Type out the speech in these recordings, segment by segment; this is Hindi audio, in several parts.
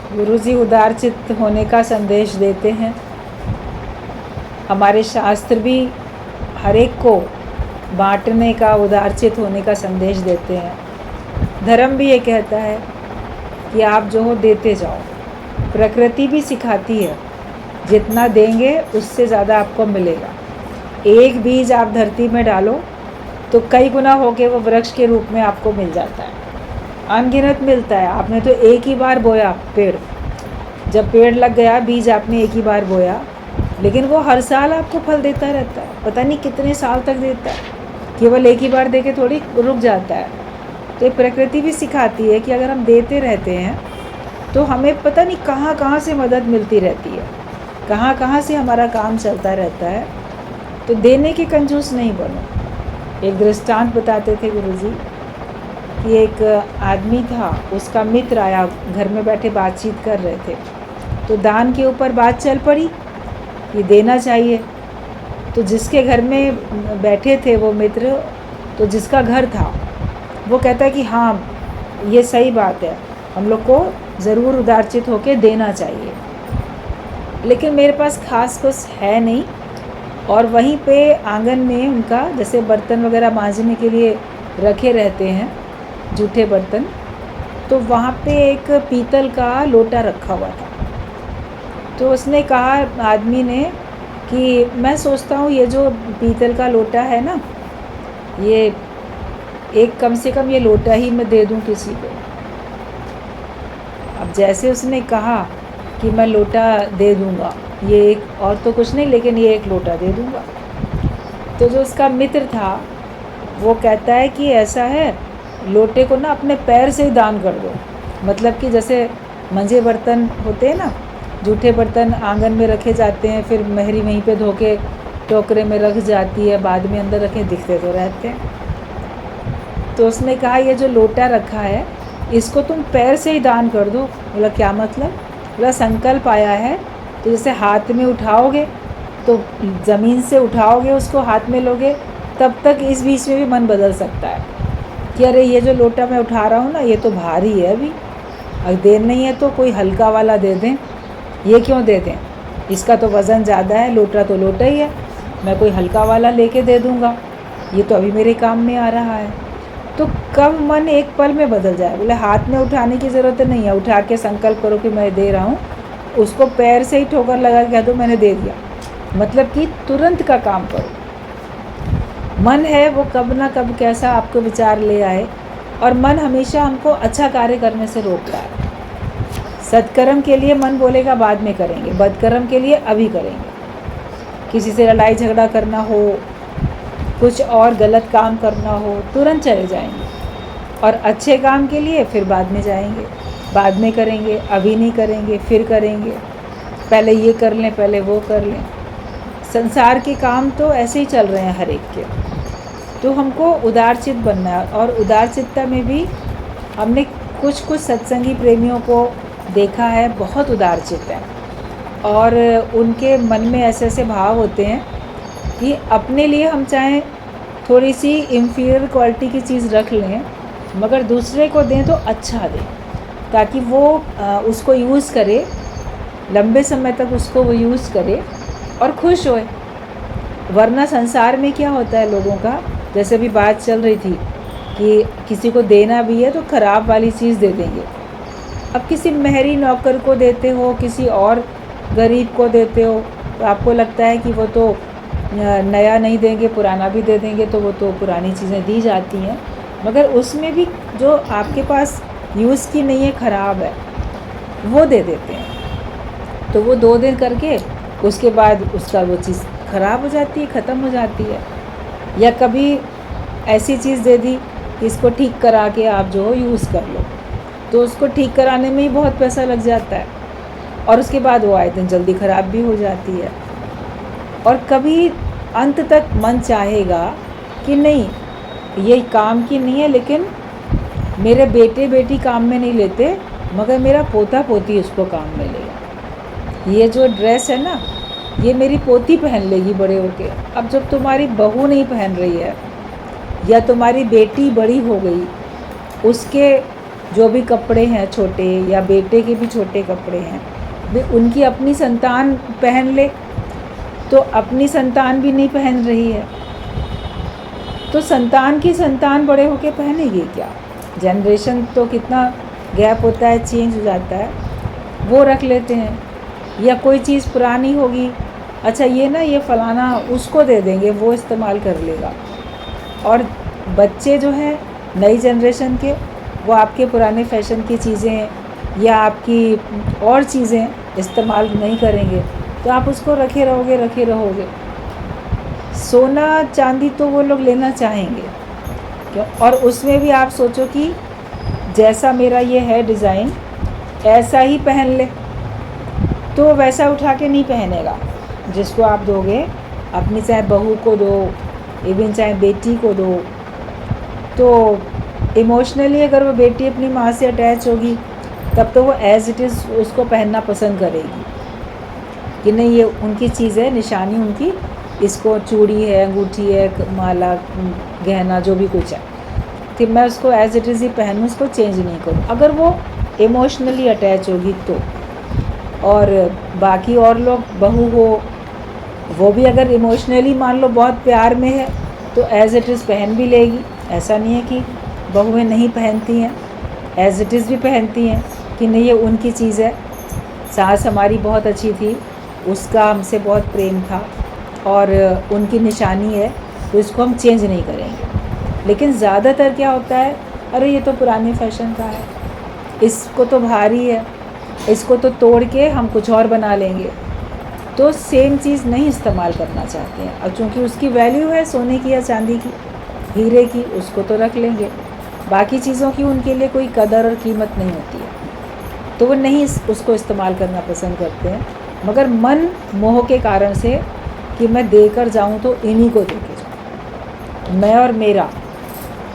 गुरुजी उदारचित्त होने का संदेश देते हैं। हमारे शास्त्र भी हर एक को बांटने का, उदारचित्त होने का संदेश देते हैं। धर्म भी ये कहता है कि आप जो हो देते जाओ। प्रकृति भी सिखाती है जितना देंगे उससे ज़्यादा आपको मिलेगा। एक बीज आप धरती में डालो तो कई गुना होके वो वृक्ष के रूप में आपको मिल जाता है, अनगिनत मिलता है। आपने तो एक ही बार बोया पेड़, जब पेड़ लग गया, बीज आपने एक ही बार बोया, लेकिन वो हर साल आपको फल देता रहता है। पता नहीं कितने साल तक देता है, केवल एक ही बार दे के थोड़ी रुक जाता है। तो ये प्रकृति भी सिखाती है कि अगर हम देते रहते हैं तो हमें पता नहीं कहाँ कहाँ से मदद मिलती रहती है, कहाँ कहाँ से हमारा काम चलता रहता है। तो देने के कंजूस नहीं बनो। एक दृष्टांत बताते थे गुरुजी कि एक आदमी था, उसका मित्र आया, घर में बैठे बातचीत कर रहे थे, तो दान के ऊपर बात चल पड़ी कि देना चाहिए। तो जिसके घर में बैठे थे वो मित्र, तो जिसका घर था, वो कहता है कि हाँ ये सही बात है, हम लोग को ज़रूर उदारचित होके देना चाहिए, लेकिन मेरे पास खास कुछ है नहीं। और वहीं पे आंगन में उनका जैसे बर्तन वगैरह मांजने के लिए रखे रहते हैं, जूठे बर्तन, तो वहाँ पे एक पीतल का लोटा रखा हुआ था। तो उसने कहा, आदमी ने, कि मैं सोचता हूँ ये जो पीतल का लोटा है ना, ये एक कम से कम ये लोटा ही मैं दे दूँ किसी को। अब जैसे उसने कहा कि मैं लोटा दे दूँगा, ये एक, और तो कुछ नहीं, लेकिन ये एक लोटा दे दूँगा, तो जो उसका मित्र था वो कहता है कि ऐसा है, लोटे को ना अपने पैर से ही दान कर दो। मतलब कि जैसे मंजे बर्तन होते हैं ना, जूठे बर्तन आंगन में रखे जाते हैं, फिर मेहरी वहीं पे धो के टोकरे में रख जाती है, बाद में अंदर रखे, दिखते तो रहते हैं। तो उसने कहा ये जो लोटा रखा है इसको तुम पैर से ही दान कर दो। बोला क्या मतलब? बोला संकल्प आया है, तो जैसे हाथ में उठाओगे, तो ज़मीन से उठाओगे, उसको हाथ में लोगे, तब तक इस बीच में भी मन बदल सकता है कि अरे ये जो लोटा मैं उठा रहा हूँ ना, ये तो भारी है, अभी अगर देर नहीं है तो कोई हल्का वाला दे दें। ये क्यों दे दें, इसका तो वज़न ज़्यादा है, लोटा तो लोटा ही है, मैं कोई हल्का वाला लेके दे दूँगा, ये तो अभी मेरे काम में आ रहा है। तो कब मन एक पल में बदल जाए। बोले हाथ में उठाने की ज़रूरत नहीं है, उठा के संकल्प करो कि मैं दे रहा हूँ, उसको पैर से ही ठोकर लगा के कह दो मैंने दे दिया, मतलब कि तुरंत का काम करो। मन है वो कब ना कब कैसा आपको विचार ले आए, और मन हमेशा हमको अच्छा कार्य करने से रोकता है। सत्कर्म के लिए मन बोलेगा बाद में करेंगे, बदकर्म के लिए अभी करेंगे। किसी से लड़ाई झगड़ा करना हो, कुछ और गलत काम करना हो, तुरंत चले जाएंगे, और अच्छे काम के लिए फिर बाद में जाएंगे, बाद में करेंगे, अभी नहीं करेंगे, फिर करेंगे, पहले ये कर लें, पहले वो कर लें। संसार के काम तो ऐसे ही चल रहे हैं हर एक के। तो हमको उदारचित्त बनना है, और उदारचित्ता में भी हमने कुछ सत्संगी प्रेमियों को देखा है, बहुत उदारचित्त हैं, और उनके मन में ऐसे ऐसे भाव होते हैं कि अपने लिए हम चाहें थोड़ी सी इंफीरियर क्वालिटी की चीज़ रख लें, मगर दूसरे को दें तो अच्छा दें, ताकि वो उसको यूज़ करे, लंबे समय तक उसको वो यूज़ करे और खुश होए। वरना संसार में क्या होता है लोगों का, जैसे भी बात चल रही थी कि किसी को देना भी है तो ख़राब वाली चीज़ दे देंगे। अब किसी मेहरी नौकर को देते हो, किसी और गरीब को देते हो, तो आपको लगता है कि वो तो नया नहीं देंगे, पुराना भी दे देंगे, तो वो तो पुरानी चीज़ें दी जाती हैं, मगर उसमें भी जो आपके पास यूज़ की नहीं है, ख़राब है, वो दे देते हैं। तो वो 2 दिन करके उसके बाद उसका वो चीज़ ख़राब हो जाती है, ख़त्म हो जाती है। या कभी ऐसी चीज़ दे दी कि इसको ठीक करा के आप जो हो यूज़ कर लो, तो उसको ठीक कराने में ही बहुत पैसा लग जाता है, और उसके बाद वो आए दिन जल्दी ख़राब भी हो जाती है। और कभी अंत तक मन चाहेगा कि नहीं ये काम की नहीं है, लेकिन मेरे बेटे बेटी काम में नहीं लेते, मगर मेरा पोता पोती उसको काम में लेगा। ये जो ड्रेस है ना, ये मेरी पोती पहन लेगी बड़े होके। अब जब तुम्हारी बहू नहीं पहन रही है, या तुम्हारी बेटी बड़ी हो गई, उसके जो भी कपड़े हैं छोटे, या बेटे के भी छोटे कपड़े हैं, वे उनकी अपनी संतान पहन ले, तो अपनी संतान भी नहीं पहन रही है, तो संतान की संतान बड़े होके पहनेगी क्या? जनरेशन तो कितना गैप होता है, चेंज हो जाता है, वो रख लेते हैं। या कोई चीज़ पुरानी होगी, अच्छा ये ना, ये फ़लाना उसको दे देंगे, वो इस्तेमाल कर लेगा। और बच्चे जो हैं नई जनरेशन के, वो आपके पुराने फैशन की चीज़ें या आपकी और चीज़ें इस्तेमाल नहीं करेंगे, तो आप उसको रखे रहोगे। सोना चांदी तो वो लोग लेना चाहेंगे, क्यों? और उसमें भी आप सोचो कि जैसा मेरा ये है डिज़ाइन, ऐसा ही पहन ले, तो वैसा उठा के नहीं पहनेगा। जिसको आप दोगे, अपनी चाहे बहू को दो, इवन चाहे बेटी को दो, तो इमोशनली अगर वो बेटी अपनी माँ से अटैच होगी, तब तो वो एज़ इट इज़ उसको पहनना पसंद करेगी कि नहीं, ये उनकी चीज़ है, निशानी उनकी, इसको चूड़ी है, अंगूठी है, माला, गहना, जो भी कुछ है, कि मैं उसको एज़ इट इज़ ही पहनूँ, उसको चेंज नहीं करूँ। अगर वो इमोशनली अटैच होगी तो। और बाकी और लोग, बहू हो, वो भी अगर इमोशनली मान लो बहुत प्यार में है, तो एज़ इट इज़ पहन भी लेगी। ऐसा नहीं है कि बहुएं नहीं पहनती हैं, एज़ इट इज़ भी पहनती हैं कि नहीं, ये उनकी चीज़ है। सास हमारी बहुत अच्छी थी, उसका हमसे बहुत प्रेम था और उनकी निशानी है, तो इसको हम चेंज नहीं करेंगे। लेकिन ज़्यादातर क्या होता है, अरे ये तो पुराने फैशन का है, इसको तो भारी है, इसको तो तोड़ के हम कुछ और बना लेंगे, तो सेम चीज़ नहीं इस्तेमाल करना चाहते हैं। और चूँकि उसकी वैल्यू है सोने की या चांदी की, हीरे की, उसको तो रख लेंगे, बाकी चीज़ों की उनके लिए कोई कदर और कीमत नहीं होती है, तो वो नहीं उसको इस्तेमाल करना पसंद करते हैं। मगर मन मोह के कारण से कि मैं देकर जाऊँ तो इन्हीं को देके जाऊँ, मैं और मेरा,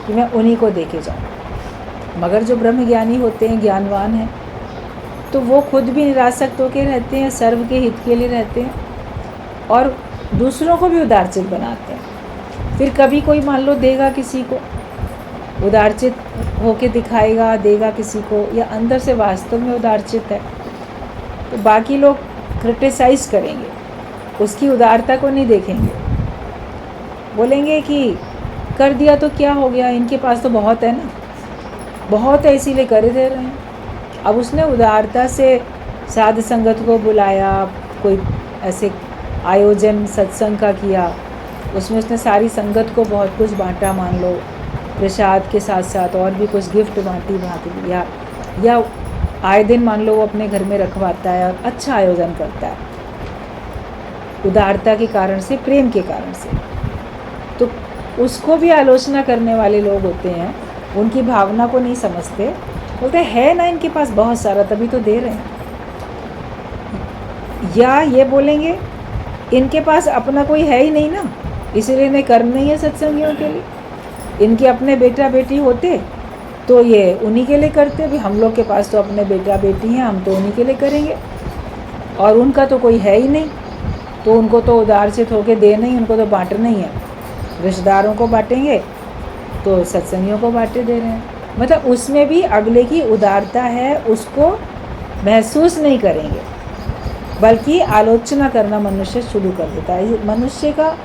कि मैं उन्हीं को देके जाऊँ। मगर जो ब्रह्मज्ञानी होते हैं, ज्ञानवान हैं, तो वो खुद भी निरासक्त होकर रहते हैं, सर्व के हित के लिए रहते हैं और दूसरों को भी उदारचित बनाते हैं। फिर कभी कोई मान लो देगा किसी को, उदारचित होके दिखाएगा, देगा किसी को, या अंदर से वास्तव में उदारचित है, तो बाकी लोग क्रिटिसाइज़ करेंगे, उसकी उदारता को नहीं देखेंगे, बोलेंगे कि कर दिया तो क्या हो गया, इनके पास तो बहुत है ना, बहुत है इसीलिए कर दे रहे हैं। अब उसने उदारता से साध संगत को बुलाया, कोई ऐसे आयोजन सत्संग का किया, उसमें उसने सारी संगत को बहुत कुछ बांटा, मान लो प्रसाद के साथ साथ और भी कुछ गिफ्ट बांटी दिया, या आए दिन मान लो वो अपने घर में रखवाता है और अच्छा आयोजन करता है, उदारता के कारण से, प्रेम के कारण से। तो उसको भी आलोचना करने वाले लोग होते हैं, उनकी भावना को नहीं समझते, बोलते है ना इनके पास बहुत सारा, तभी तो दे रहे हैं। या ये बोलेंगे इनके पास अपना कोई है ही नहीं ना, इसीलिए इन्हें कर्म नहीं है सत्संगियों के लिए, इनके अपने बेटा बेटी होते तो ये उन्हीं के लिए करते, भी हम लोग के पास तो अपने बेटा बेटी हैं, हम तो उन्हीं के लिए करेंगे, और उनका तो कोई है ही नहीं, तो उनको तो उदारचित होकर देना ही, उनको तो बांटना ही है, रिश्तेदारों को बांटेंगे तो सत्संगियों को बांटे दे रहे हैं। मतलब उसमें भी अगले की उदारता है, उसको महसूस नहीं करेंगे, बल्कि आलोचना करना मनुष्य शुरू कर देता है। मनुष्य का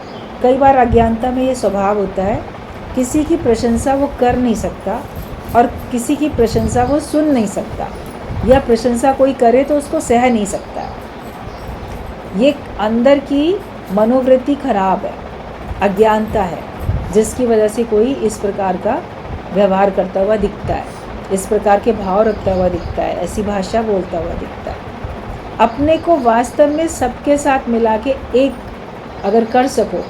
कई बार अज्ञानता में ये स्वभाव होता है, किसी की प्रशंसा वो कर नहीं सकता और किसी की प्रशंसा वो सुन नहीं सकता, या प्रशंसा कोई करे तो उसको सह नहीं सकता। ये अंदर की मनोवृत्ति खराब है, अज्ञानता है, जिसकी वजह से कोई इस प्रकार का व्यवहार करता हुआ दिखता है, इस प्रकार के भाव रखता हुआ दिखता है, ऐसी भाषा बोलता हुआ दिखता है। अपने को वास्तव में सबके साथ मिला के एक अगर कर सको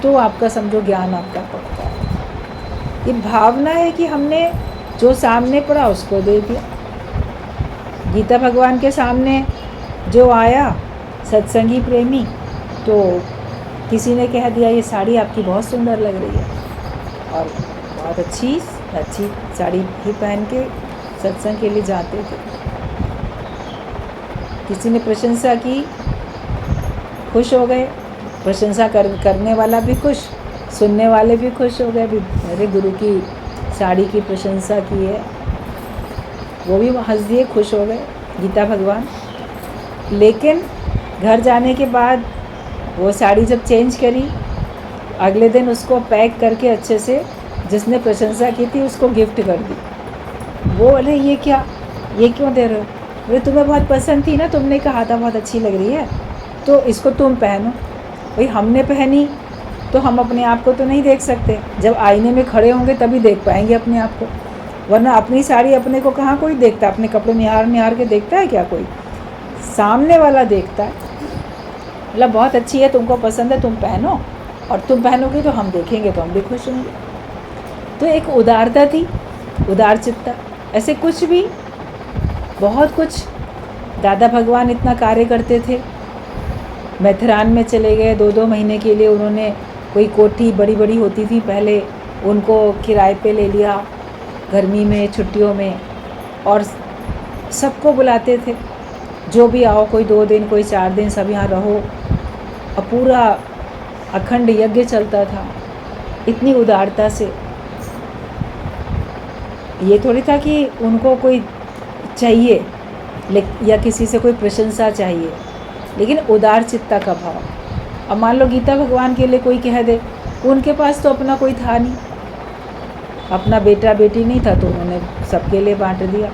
तो आपका समझो ज्ञान आपका पक्का है। ये भावना है कि हमने जो सामने पड़ा उसको दे दिया। गीता भगवान के सामने जो आया सत्संगी प्रेमी, तो किसी ने कह दिया ये साड़ी आपकी बहुत सुंदर लग रही है, और बहुत अच्छी साड़ी ही पहन के सत्संग के लिए जाते थे। किसी ने प्रशंसा की, खुश हो गए, प्रशंसा करने वाला भी खुश, सुनने वाले भी खुश हो गए, भी मेरे गुरु की साड़ी की प्रशंसा की है, वो भी हंस दिए, खुश हो गए गीता भगवान। लेकिन घर जाने के बाद वो साड़ी जब चेंज करी, अगले दिन उसको पैक करके अच्छे से, जिसने प्रशंसा की थी उसको गिफ्ट कर दी। वो बोले ये क्या, ये क्यों दे रहे हो? बोले तुम्हें बहुत पसंद थी ना, तुमने कहा था बहुत अच्छी लग रही है, तो इसको तुम पहनो। भाई हमने पहनी तो हम अपने आप को तो नहीं देख सकते, जब आईने में खड़े होंगे तभी देख पाएंगे अपने आप को, वरना अपनी साड़ी अपने को कहाँ कोई देखता, अपने कपड़े निहार निहार के देखता है क्या कोई? सामने वाला देखता है। मतलब बहुत अच्छी है, तुमको पसंद है, तुम पहनो, और तुम पहनोगे तो हम देखेंगे तो हम भी खुश होंगे। तो एक उदारता थी, उदार चित्ता। ऐसे कुछ भी, बहुत कुछ दादा भगवान इतना कार्य करते थे। मैथरान में चले गए, 2-2 महीने के लिए उन्होंने, कोई कोठी बड़ी बड़ी होती थी पहले, उनको किराए पे ले लिया गर्मी में, छुट्टियों में, और सबको बुलाते थे, जो भी आओ, कोई 2 दिन, कोई 4 दिन, सब यहाँ रहो, और पूरा अखंड यज्ञ चलता था इतनी उदारता से। ये थोड़ी था कि उनको कोई चाहिए या किसी से कोई प्रशंसा चाहिए, लेकिन उदार चित्ता का भाव। अब मान लो गीता भगवान के लिए कोई कह दे, उनके पास तो अपना कोई था नहीं, अपना बेटा बेटी नहीं था, तो उन्होंने सबके लिए बांट दिया।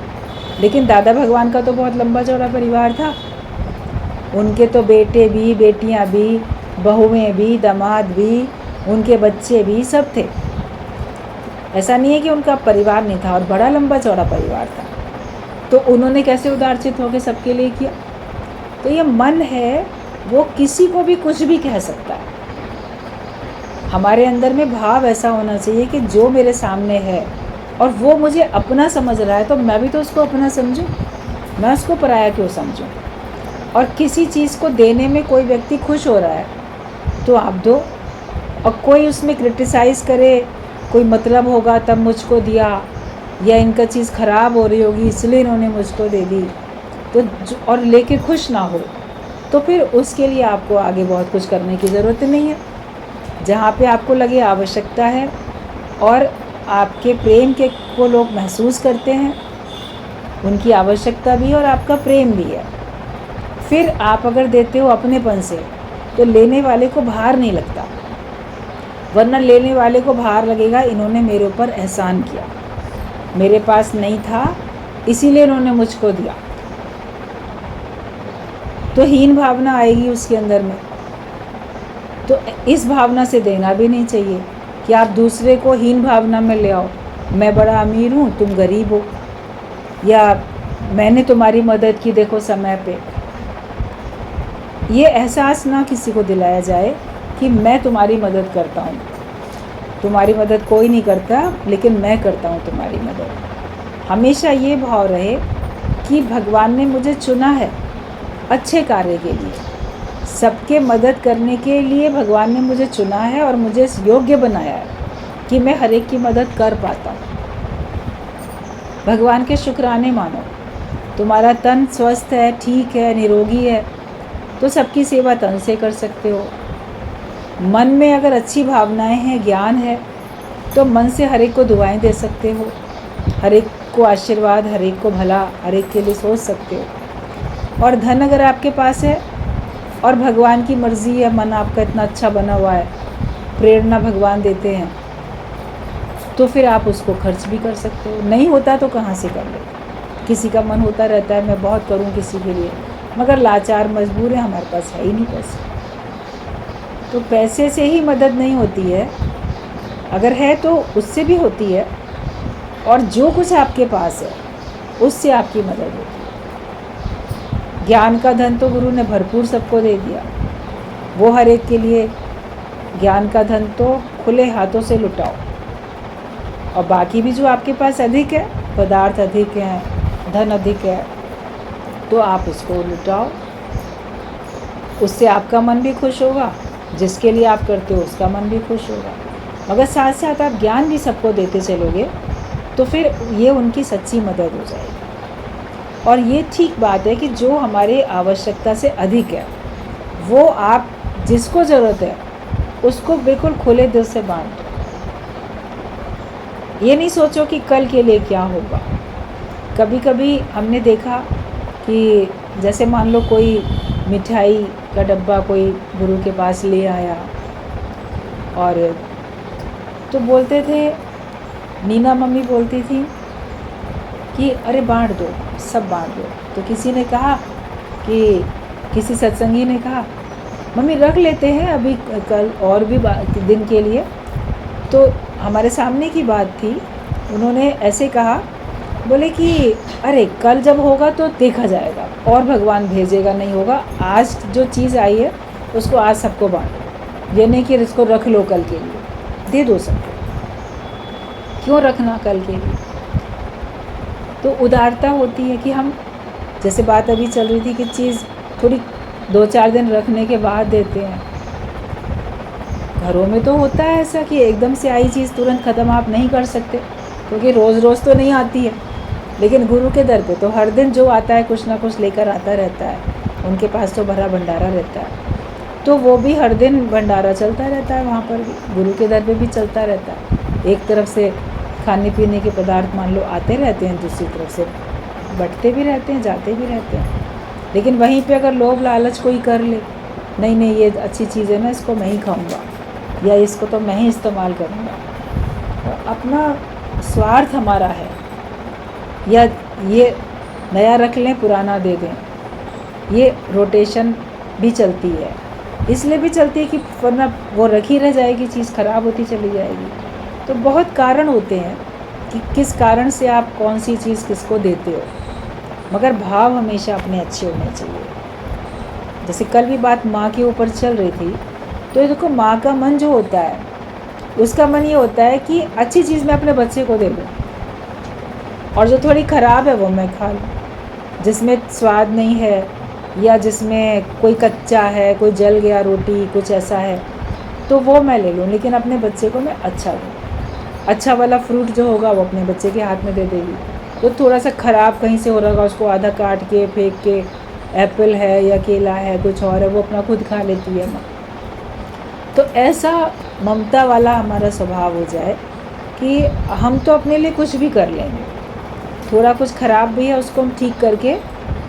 लेकिन दादा भगवान का तो बहुत लंबा चौड़ा परिवार था, उनके तो बेटे भी, बेटियां भी, बहुएं भी, दामाद भी, उनके बच्चे भी, सब थे। ऐसा नहीं है कि उनका परिवार नहीं था, और बड़ा लंबा चौड़ा परिवार था। तो उन्होंने कैसे उदारचित होकर सबके लिए किया? तो ये मन है, वो किसी को भी कुछ भी कह सकता है। हमारे अंदर में भाव ऐसा होना चाहिए कि जो मेरे सामने है और वो मुझे अपना समझ रहा है, तो मैं भी तो उसको अपना समझूं, मैं उसको पराया क्यों समझूं? और किसी चीज़ को देने में कोई व्यक्ति खुश हो रहा है तो आप दो, और कोई उसमें क्रिटिसाइज़ करे, कोई मतलब होगा तब मुझको दिया, या इनका चीज़ ख़राब हो रही होगी इसलिए इन्होंने मुझको दे दी, तो और लेके खुश ना हो, तो फिर उसके लिए आपको आगे बहुत कुछ करने की ज़रूरत नहीं है। जहाँ पे आपको लगे आवश्यकता है और आपके प्रेम के को लोग महसूस करते हैं, उनकी आवश्यकता भी और आपका प्रेम भी है, फिर आप अगर देते हो अपनेपन से, तो लेने वाले को भार नहीं लगता। वरना लेने वाले को भार लगेगा, इन्होंने मेरे ऊपर एहसान किया, मेरे पास नहीं था इसीलिए इन्होंने मुझको दिया, तो हीन भावना आएगी उसके अंदर में। तो इस भावना से देना भी नहीं चाहिए कि आप दूसरे को हीन भावना में ले आओ, मैं बड़ा अमीर हूँ, तुम गरीब हो, या मैंने तुम्हारी मदद की देखो समय पे। ये एहसास ना किसी को दिलाया जाए कि मैं तुम्हारी मदद करता हूँ, तुम्हारी मदद कोई नहीं करता लेकिन मैं करता हूँ तुम्हारी मदद। हमेशा ये भाव रहे कि भगवान ने मुझे चुना है अच्छे कार्य के लिए, सबके मदद करने के लिए भगवान ने मुझे चुना है और मुझे इस योग्य बनाया है कि मैं हर एक की मदद कर पाता हूँ। भगवान के शुक्राने मानो, तुम्हारा तन स्वस्थ है, ठीक है, निरोगी है, तो सबकी सेवा तन से कर सकते हो। मन में अगर अच्छी भावनाएं हैं, ज्ञान है, तो मन से हर एक को दुआएं दे सकते हो, हर एक को आशीर्वाद, हर एक को भला, हर एक के लिए सोच सकते हो। और धन अगर आपके पास है और भगवान की मर्ज़ी है, मन आपका इतना अच्छा बना हुआ है, प्रेरणा भगवान देते हैं, तो फिर आप उसको खर्च भी कर सकते हो। नहीं होता तो कहाँ से कर ले? किसी का मन होता रहता है मैं बहुत करूँ किसी के लिए, मगर लाचार मजबूर है, हमारे पास है ही नहीं पैसे। तो पैसे से ही मदद नहीं होती है, अगर है तो उससे भी होती है, और जो कुछ आपके पास है उससे आपकी मदद होती है। ज्ञान का धन तो गुरु ने भरपूर सबको दे दिया, वो हर एक के लिए ज्ञान का धन तो खुले हाथों से लुटाओ। और बाकी भी जो आपके पास अधिक है, पदार्थ अधिक हैं, धन अधिक है, तो आप उसको लुटाओ, उससे आपका मन भी खुश होगा, जिसके लिए आप करते हो उसका मन भी खुश होगा। मगर साथ साथ आप ज्ञान भी सबको देते चलोगे तो फिर ये उनकी सच्ची मदद हो जाएगी। और ये ठीक बात है कि जो हमारे आवश्यकता से अधिक है, वो आप जिसको ज़रूरत है उसको बिल्कुल खुले दिल से बांटो। ये नहीं सोचो कि कल के लिए क्या होगा, कभी कभी हमने देखा कि जैसे मान लो कोई मिठाई का डब्बा कोई गुरु के पास ले आया, और तो बोलते थे, नीना मम्मी बोलती थी कि अरे बांट दो, सब बांट दो। तो किसी ने कहा कि किसी सत्संगी ने कहा मम्मी रख लेते हैं अभी, कल और भी दिन के लिए। तो हमारे सामने की बात थी, उन्होंने ऐसे कहा, बोले कि अरे कल जब होगा तो देखा जाएगा और भगवान भेजेगा, नहीं होगा, आज जो चीज़ आई है उसको आज सबको बांटो, ये नहीं कि इसको रख लो कल के लिए, दे दो सबको, क्यों रखना कल के लिए। तो उदारता होती है कि हम, जैसे बात अभी चल रही थी कि चीज़ थोड़ी 2-4 दिन रखने के बाद देते हैं। घरों में तो होता है ऐसा कि एकदम से आई चीज़ तुरंत ख़त्म आप नहीं कर सकते, क्योंकि रोज़ रोज़ तो नहीं आती है। लेकिन गुरु के दर पे तो हर दिन जो आता है कुछ ना कुछ लेकर आता रहता है, उनके पास तो भरा भंडारा रहता है, तो वो भी हर दिन भंडारा चलता रहता है, वहाँ पर भी गुरु के दर पे भी चलता रहता है। एक तरफ से खाने पीने के पदार्थ मान लो आते रहते हैं, दूसरी तरफ से बटते भी रहते हैं, जाते भी रहते हैं। लेकिन वहीं पे अगर लोभ लालच कोई कर ले, नहीं नहीं ये अच्छी चीज़ है ना, इसको मैं ही खाऊंगा, या इसको तो मैं ही इस्तेमाल करूँगा, तो अपना स्वार्थ हमारा है, या ये नया रख लें पुराना दे दें, ये रोटेशन भी चलती है। इसलिए भी चलती है कि वरना वो रखी रह जाएगी, चीज़ ख़राब होती चली जाएगी। तो बहुत कारण होते हैं कि किस कारण से आप कौन सी चीज़ किसको देते हो, मगर भाव हमेशा अपने अच्छे होने चाहिए। जैसे कल भी बात माँ के ऊपर चल रही थी, तो ये देखो माँ का मन जो होता है, उसका मन ये होता है कि अच्छी चीज़ मैं अपने बच्चे को दे दूँ, और जो थोड़ी ख़राब है वो मैं खा लूँ, जिसमें स्वाद नहीं है या जिसमें कोई कच्चा है, कोई जल गया रोटी, कुछ ऐसा है, तो वो मैं ले लूँ, लेकिन अपने बच्चे को मैं अच्छा दूँ। अच्छा वाला फ्रूट जो होगा वो अपने बच्चे के हाथ में दे देगी, तो थोड़ा सा ख़राब कहीं से हो रहा होगा, उसको आधा काट के फेंक के, एप्पल है या केला है कुछ और है, वो अपना खुद खा लेती है माँ। तो ऐसा ममता वाला हमारा स्वभाव हो जाए कि हम तो अपने लिए कुछ भी कर लेंगे, थोड़ा कुछ ख़राब भी है उसको हम ठीक करके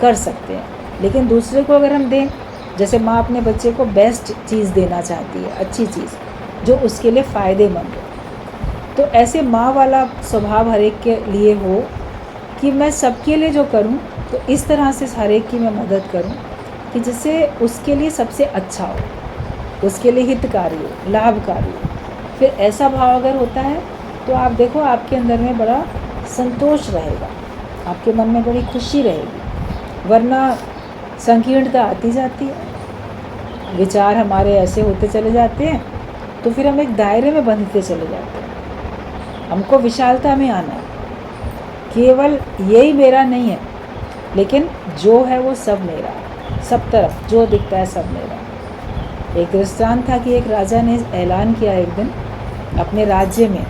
कर सकते हैं, लेकिन दूसरे को अगर हम दें, जैसे माँ अपने बच्चे को बेस्ट चीज़ देना चाहती है, अच्छी चीज़ जो उसके लिए फ़ायदेमंद हो, तो ऐसे माँ वाला स्वभाव हर एक के लिए हो कि मैं सबके लिए जो करूँ तो इस तरह से हर एक की मैं मदद करूँ कि जिससे उसके लिए सबसे अच्छा हो, उसके लिए हितकारी हो, लाभकारी हो। फिर ऐसा भाव अगर होता है तो आप देखो आपके अंदर में बड़ा संतोष रहेगा, आपके मन में बड़ी खुशी रहेगी। वरना संकीर्णता आती जाती है, विचार हमारे ऐसे होते चले जाते हैं, तो फिर हम एक दायरे में बंधते चले जाते हैं। हमको विशालता में आना है, केवल यही मेरा नहीं है, लेकिन जो है वो सब मेरा है, सब तरफ जो दिखता है सब मेरा। एक दृष्टांत था कि एक राजा ने ऐलान किया एक दिन अपने राज्य में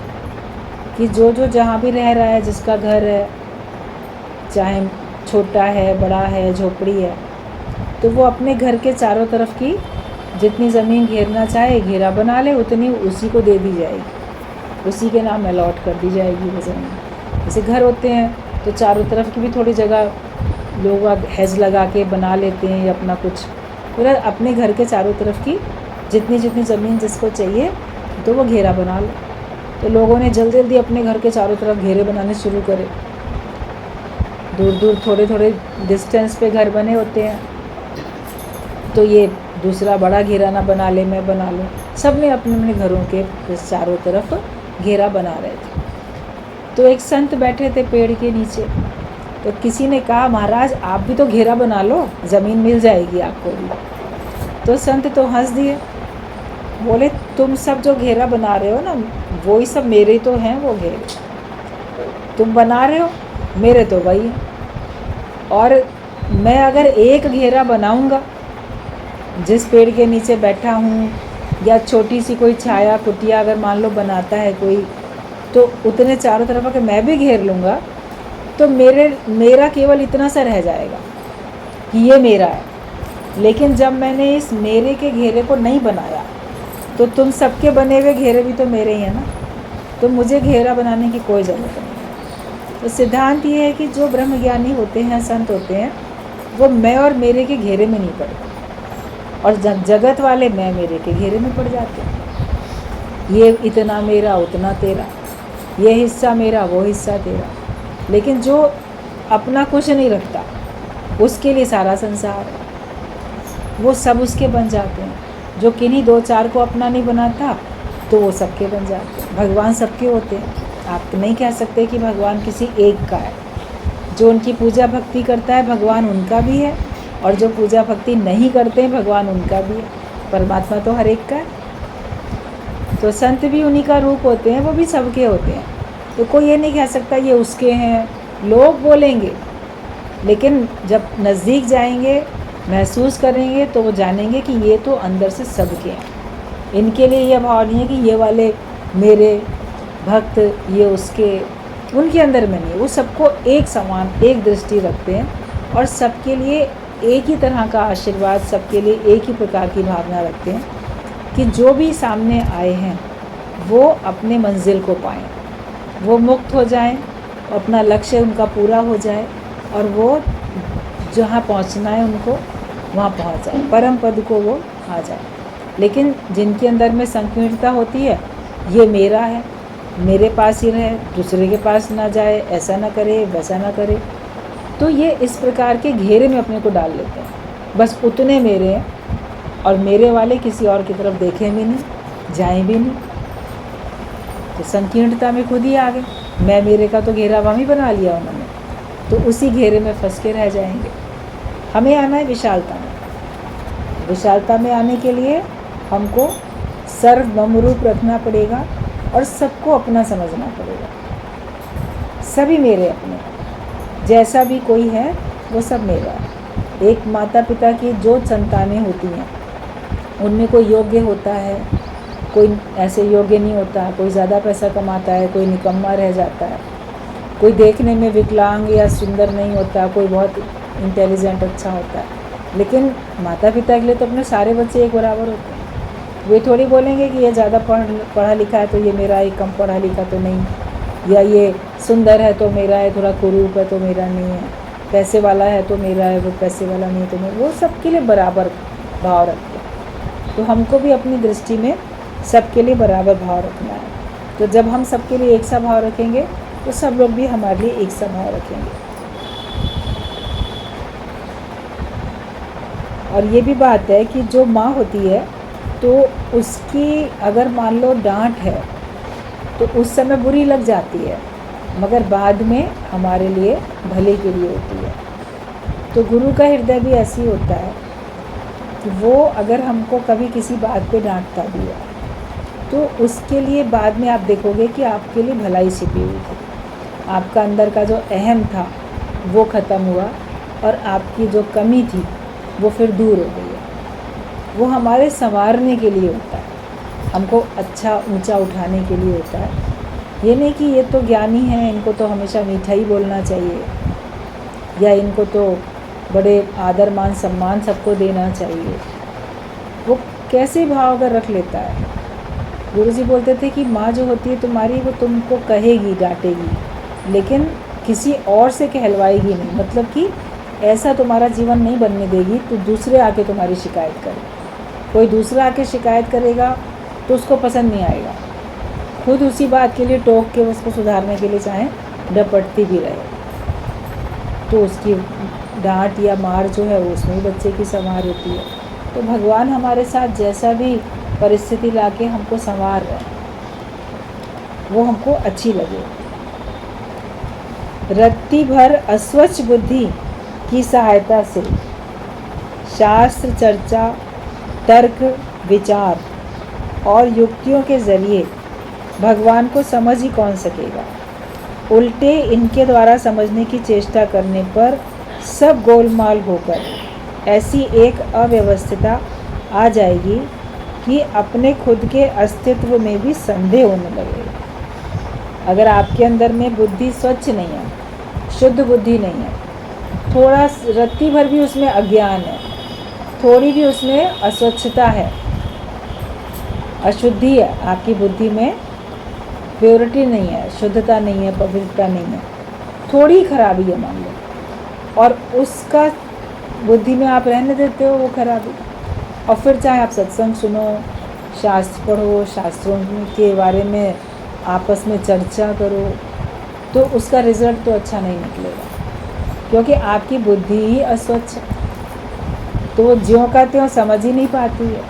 कि जो जो जहाँ भी रह रहा है, जिसका घर है, चाहे छोटा है बड़ा है झोपड़ी है, तो वो अपने घर के चारों तरफ की जितनी ज़मीन घेरना चाहे घेरा बना ले, उतनी उसी को दे दी जाएगी, उसी के नाम अलॉट कर दी जाएगी वो ज़मीन। जैसे घर होते हैं तो चारों तरफ की भी थोड़ी जगह लोग हैज लगा के बना लेते हैं, या अपना कुछ पूरा अपने घर के चारों तरफ की जितनी जितनी ज़मीन जिसको चाहिए तो वो घेरा बना लो। तो लोगों ने जल्दी जल्दी अपने घर के चारों तरफ घेरे बनाने शुरू करे, दूर दूर थोड़े थोड़े डिस्टेंस पे घर बने होते हैं, तो ये दूसरा बड़ा घेरा ना बना ले मैं बना लूँ, सब ने अपने अपने घरों के चारों तरफ घेरा बना रहे थे। तो एक संत बैठे थे पेड़ के नीचे, तो किसी ने कहा महाराज आप भी तो घेरा बना लो, ज़मीन मिल जाएगी आपको भी। तो संत तो हंस दिए, बोले तुम सब जो घेरा बना रहे हो ना, वो ही सब मेरे तो हैं वो घेरे, तुम बना रहे हो मेरे तो वही है। और मैं अगर एक घेरा बनाऊंगा जिस पेड़ के नीचे बैठा हूँ, या छोटी सी कोई छाया कुटिया अगर मान लो बनाता है कोई, तो उतने चारों तरफ अगर मैं भी घेर लूँगा तो मेरा केवल इतना सा रह जाएगा कि ये मेरा है। लेकिन जब मैंने इस मेरे के घेरे को नहीं बनाया, तो तुम सबके बने हुए घेरे भी तो मेरे ही हैं ना, तो मुझे घेरा बनाने की कोई ज़रूरत नहीं है। तो सिद्धांत ये है कि जो ब्रह्मज्ञानी होते हैं, संत होते हैं, वो मैं और मेरे के घेरे में नहीं पड़ते, और जगत वाले मैं मेरे के घेरे में पड़ जाते हैं। ये इतना मेरा, उतना तेरा, ये हिस्सा मेरा, वो हिस्सा तेरा। लेकिन जो अपना कुछ नहीं रखता, उसके लिए सारा संसार है, वो सब उसके बन जाते हैं। जो किन्हीं दो चार को अपना नहीं बनाता, तो वो सबके बन जाते हैं। भगवान सबके होते हैं। आप नहीं कह सकते कि भगवान किसी एक का है। जो उनकी पूजा भक्ति करता है, भगवान उनका भी है, और जो पूजा भक्ति नहीं करते हैं, भगवान उनका भी है। परमात्मा तो हर एक का है। तो संत भी उन्हीं का रूप होते हैं, वो भी सबके होते हैं। तो कोई ये नहीं कह सकता ये उसके हैं। लोग बोलेंगे, लेकिन जब नज़दीक जाएंगे, महसूस करेंगे, तो वो जानेंगे कि ये तो अंदर से सबके हैं। इनके लिए यह भाव नहीं है कि ये वाले मेरे भक्त, ये उसके, उनके अंदर में नहीं। वो सबको एक समान, एक दृष्टि रखते हैं, और सबके लिए एक ही तरह का आशीर्वाद, सबके लिए एक ही प्रकार की भावना रखते हैं कि जो भी सामने आए हैं वो अपने मंजिल को पाएं, वो मुक्त हो जाएं, अपना लक्ष्य उनका पूरा हो जाए, और वो जहाँ पहुँचना है उनको वहाँ पहुँच जाए, परम पद को वो आ जाए। लेकिन जिनके अंदर में संकीर्णता होती है, ये मेरा है, मेरे पास ही रहे, दूसरे के पास ना जाए, ऐसा ना करे, वैसा ना करे, तो ये इस प्रकार के घेरे में अपने को डाल लेते हैं। बस उतने मेरे हैं, और मेरे वाले किसी और की तरफ देखें भी नहीं, जाएं भी नहीं। तो संकीर्णता में खुद ही आ गए। मैं मेरे का तो घेरा वहीं बना लिया उन्होंने, तो उसी घेरे में फंस के रह जाएंगे। हमें आना है विशालता में। विशालता में आने के लिए हमको सर्वमम रूप रखना पड़ेगा, और सबको अपना समझना पड़ेगा। सभी मेरे अपने, जैसा भी कोई है वो सब मेरा है। एक माता पिता की जो संतानें होती हैं, उनमें कोई योग्य होता है, कोई ऐसे योग्य नहीं होता, कोई ज़्यादा पैसा कमाता है, कोई निकम्मा रह जाता है, कोई देखने में विकलांग या सुंदर नहीं होता, कोई बहुत इंटेलिजेंट अच्छा होता है। लेकिन माता पिता के लिए तो अपने सारे बच्चे एक बराबर होते हैं। वे थोड़ी बोलेंगे कि ये ज़्यादा पढ़ा लिखा है तो ये मेरा है, कम पढ़ा लिखा तो नहीं, या ये सुंदर है तो मेरा है, थोड़ा कुरूप है तो मेरा नहीं है, पैसे वाला है तो मेरा है, वो पैसे वाला नहीं है तो मेरा। वो सबके लिए बराबर भाव रखते हैं। तो हमको भी अपनी दृष्टि में सबके लिए बराबर भाव रखना है। तो जब हम सबके लिए एक सा भाव रखेंगे, तो सब लोग भी हमारे लिए एक सा भाव रखेंगे। और ये भी बात है कि जो माँ होती है, तो उसकी अगर मान लो डांट है, तो उस समय बुरी लग जाती है, मगर बाद में हमारे लिए भले के लिए होती है। तो गुरु का हृदय भी ऐसे ही होता है कि वो अगर हमको कभी किसी बात पे डांटता भी है, तो उसके लिए बाद में आप देखोगे कि आपके लिए भलाई छिपी हुई थी। आपका अंदर का जो अहम था वो ख़त्म हुआ, और आपकी जो कमी थी वो फिर दूर हो गई है। वो हमारे संवारने के लिए होता है, हमको अच्छा ऊंचा उठाने के लिए होता है। ये नहीं कि ये तो ज्ञानी हैं, इनको तो हमेशा मीठा ही बोलना चाहिए, या इनको तो बड़े आदर मान सम्मान सबको देना चाहिए। वो कैसे भाव अगर रख लेता है। गुरुजी बोलते थे कि माँ जो होती है तुम्हारी, वो तुमको कहेगी, डांटेगी, लेकिन किसी और से कहलवाएगी नहीं। मतलब कि ऐसा तुम्हारा जीवन नहीं बनने देगी तो दूसरे आके तुम्हारी शिकायत करे। कोई दूसरा आके शिकायत करेगा तो उसको पसंद नहीं आएगा, खुद उसी बात के लिए टोक के उसको सुधारने के लिए चाहे डपटती भी रहे, तो उसकी डांट या मार जो है वो उसमें ही बच्चे की संवार होती है। तो भगवान हमारे साथ जैसा भी परिस्थिति लाके हमको संवार रहे, वो हमको अच्छी लगे। रत्ती भर अस्वच्छ बुद्धि की सहायता से शास्त्र चर्चा, तर्क विचार और युक्तियों के ज़रिए भगवान को समझ ही कौन सकेगा। उल्टे इनके द्वारा समझने की चेष्टा करने पर सब गोलमाल होकर ऐसी एक अव्यवस्थितता आ जाएगी कि अपने खुद के अस्तित्व में भी संदेह होने लगेगा। अगर आपके अंदर में बुद्धि स्वच्छ नहीं है, शुद्ध बुद्धि नहीं है, थोड़ा रत्ती भर भी उसमें अज्ञान है, थोड़ी भी उसमें अस्वच्छता है, अशुद्धि है, आपकी बुद्धि में प्योरिटी नहीं है, शुद्धता नहीं है, पवित्रता नहीं है, थोड़ी खराबी है मान लो, और उसका बुद्धि में आप रहने देते हो वो खराबी, और फिर चाहे आप सत्संग सुनो, शास्त्र पढ़ो, शास्त्रों के बारे में आपस में चर्चा करो, तो उसका रिज़ल्ट तो अच्छा नहीं निकलेगा, क्योंकि आपकी बुद्धि ही अस्वच्छ है। तो वो ज्यों का त्यों समझ ही नहीं पाती है,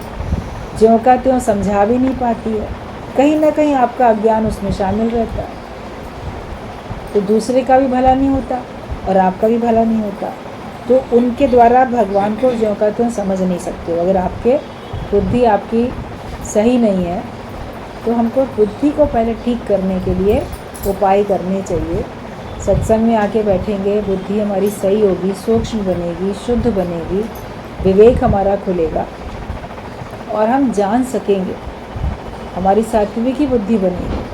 ज्यों का त्यों समझा भी नहीं पाती है, कहीं ना कहीं आपका अज्ञान उसमें शामिल रहता है। तो दूसरे का भी भला नहीं होता और आपका भी भला नहीं होता। तो उनके द्वारा भगवान को ज्यों का त्यों समझ नहीं सकते हो। अगर आपके बुद्धि आपकी सही नहीं है तो हमको बुद्धि को पहले ठीक करने के लिए उपाय करने चाहिए। सत्संग में आके बैठेंगे, बुद्धि हमारी सही होगी, सूक्ष्म बनेगी, शुद्ध बनेगी, विवेक हमारा खुलेगा और हम जान सकेंगे, हमारी सात्विक ही बुद्धि बनेगी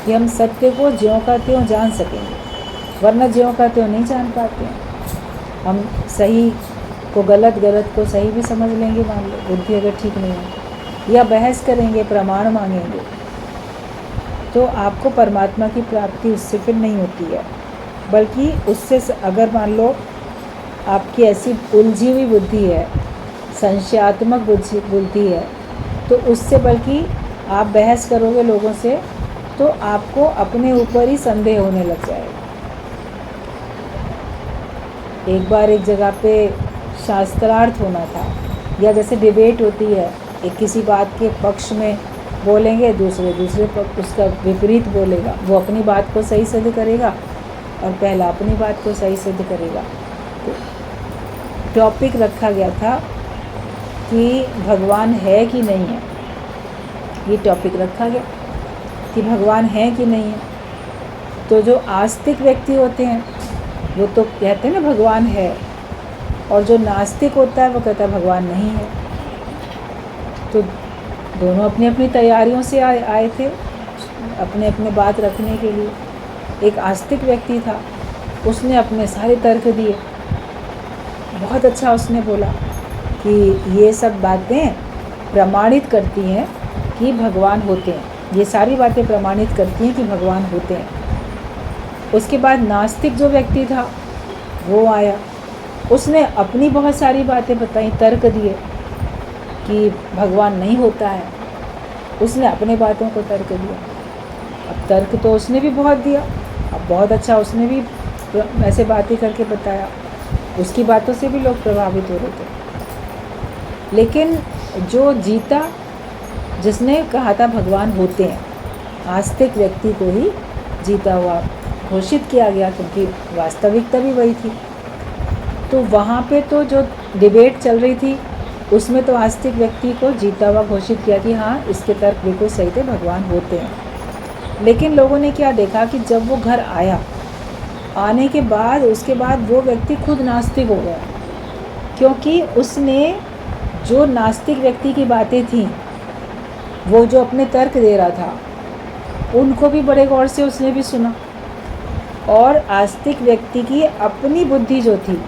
कि हम सत्य को ज्यों का त्यों जान सकेंगे, वरना ज्यों का त्यों नहीं जान पाते हैं। हम सही को गलत, गलत को सही भी समझ लेंगे मान लो, बुद्धि अगर ठीक नहीं है, या बहस करेंगे, प्रमाण मांगेंगे, तो आपको परमात्मा की प्राप्ति उससे फिर नहीं होती है। बल्कि उससे अगर मान लो आपकी ऐसी उलझी हुई बुद्धि है, संशयात्मक बुद्धि है, तो उससे बल्कि आप बहस करोगे लोगों से तो आपको अपने ऊपर ही संदेह होने लग जाएगा। एक बार एक जगह पे शास्त्रार्थ होना था, या जैसे डिबेट होती है, एक किसी बात के पक्ष में बोलेंगे, दूसरे पक्ष उसका विपरीत बोलेगा, वो अपनी बात को सही सिद्ध करेगा और पहला अपनी बात को सही सिद्ध करेगा। तो टॉपिक रखा गया था कि भगवान है कि नहीं है, ये टॉपिक रखा गया कि भगवान है कि नहीं है। तो जो आस्तिक व्यक्ति होते हैं वो तो कहते हैं ना भगवान है, और जो नास्तिक होता है वो कहता है भगवान नहीं है। तो दोनों अपनी अपनी तैयारियों से आए थे अपने अपने बात रखने के लिए। एक आस्तिक व्यक्ति था, उसने अपने सारे तर्क दिए, बहुत अच्छा उसने बोला कि ये सब बातें प्रमाणित करती हैं कि भगवान होते हैं, ये सारी बातें प्रमाणित करती हैं कि भगवान होते हैं। उसके बाद नास्तिक जो व्यक्ति था वो आया, उसने अपनी बहुत सारी बातें बताई, तर्क दिए कि भगवान नहीं होता है, उसने अपने बातों को तर्क दिया। अब तर्क तो उसने भी बहुत दिया, अब बहुत अच्छा उसने भी ऐसे बातें करके बताया, उसकी बातों से भी लोग प्रभावित हो रहे थे। लेकिन जो जीता, जिसने कहा था भगवान होते हैं, आस्तिक व्यक्ति को ही जीता हुआ घोषित किया गया, क्योंकि वास्तविकता भी वही थी। तो वहाँ पे तो जो डिबेट चल रही थी उसमें तो आस्तिक व्यक्ति को जीता हुआ घोषित किया कि हाँ इसके तर्क बिल्कुल सही थे, भगवान होते हैं। लेकिन लोगों ने क्या देखा कि जब वो घर आया, आने के बाद उसके बाद वो व्यक्ति खुद नास्तिक हो गया, क्योंकि उसने जो नास्तिक व्यक्ति की बातें थीं, वो जो अपने तर्क दे रहा था, उनको भी बड़े गौर से उसने भी सुना। और आस्तिक व्यक्ति की अपनी बुद्धि जो थी